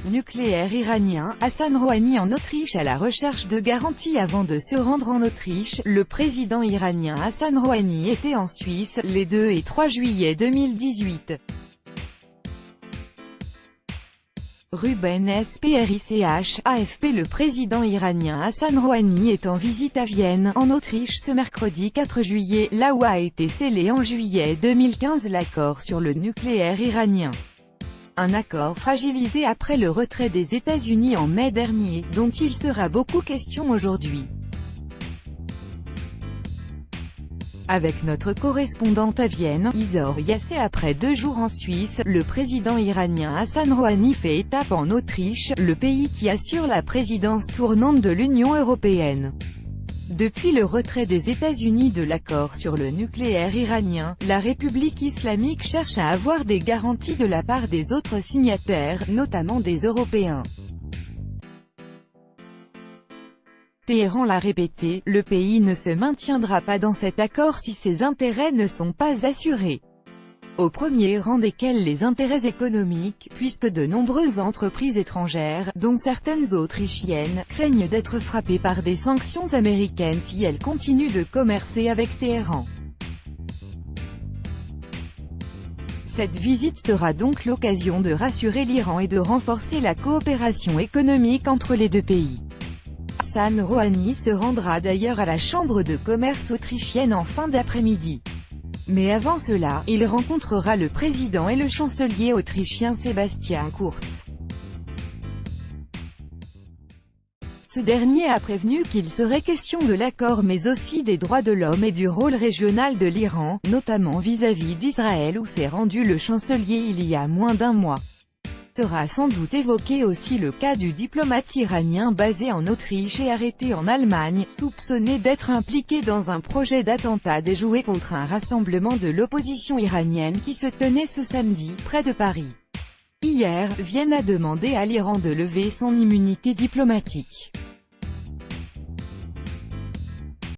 Nucléaire iranien, Hassan Rouhani en Autriche à la recherche de garanties avant de se rendre en Autriche. Le président iranien Hassan Rouhani était en Suisse, les 2 et 3 juillet 2018. Ruben Sprich, AFP. Le président iranien Hassan Rouhani est en visite à Vienne, en Autriche ce mercredi 4 juillet, là où a été scellé en juillet 2015 l'accord sur le nucléaire iranien. Un accord fragilisé après le retrait des États-Unis en mai dernier, dont il sera beaucoup question aujourd'hui. Avec notre correspondante à Vienne, Izor Yassé. Après 2 jours en Suisse, le président iranien Hassan Rouhani fait étape en Autriche, le pays qui assure la présidence tournante de l'Union européenne. Depuis le retrait des États-Unis de l'accord sur le nucléaire iranien, la République islamique cherche à avoir des garanties de la part des autres signataires, notamment des Européens. Téhéran l'a répété, le pays ne se maintiendra pas dans cet accord si ses intérêts ne sont pas assurés. Au premier rang desquels les intérêts économiques, puisque de nombreuses entreprises étrangères, dont certaines autrichiennes, craignent d'être frappées par des sanctions américaines si elles continuent de commercer avec Téhéran. Cette visite sera donc l'occasion de rassurer l'Iran et de renforcer la coopération économique entre les 2 pays. Hassan Rouhani se rendra d'ailleurs à la Chambre de commerce autrichienne en fin d'après-midi. Mais avant cela, il rencontrera le président et le chancelier autrichien Sebastian Kurz. Ce dernier a prévenu qu'il serait question de l'accord mais aussi des droits de l'homme et du rôle régional de l'Iran, notamment vis-à-vis d'Israël où s'est rendu le chancelier il y a moins d'1 mois. Sera sans doute évoqué aussi le cas du diplomate iranien basé en Autriche et arrêté en Allemagne, soupçonné d'être impliqué dans un projet d'attentat déjoué contre un rassemblement de l'opposition iranienne qui se tenait ce samedi, près de Paris. Hier, Vienne a demandé à l'Iran de lever son immunité diplomatique.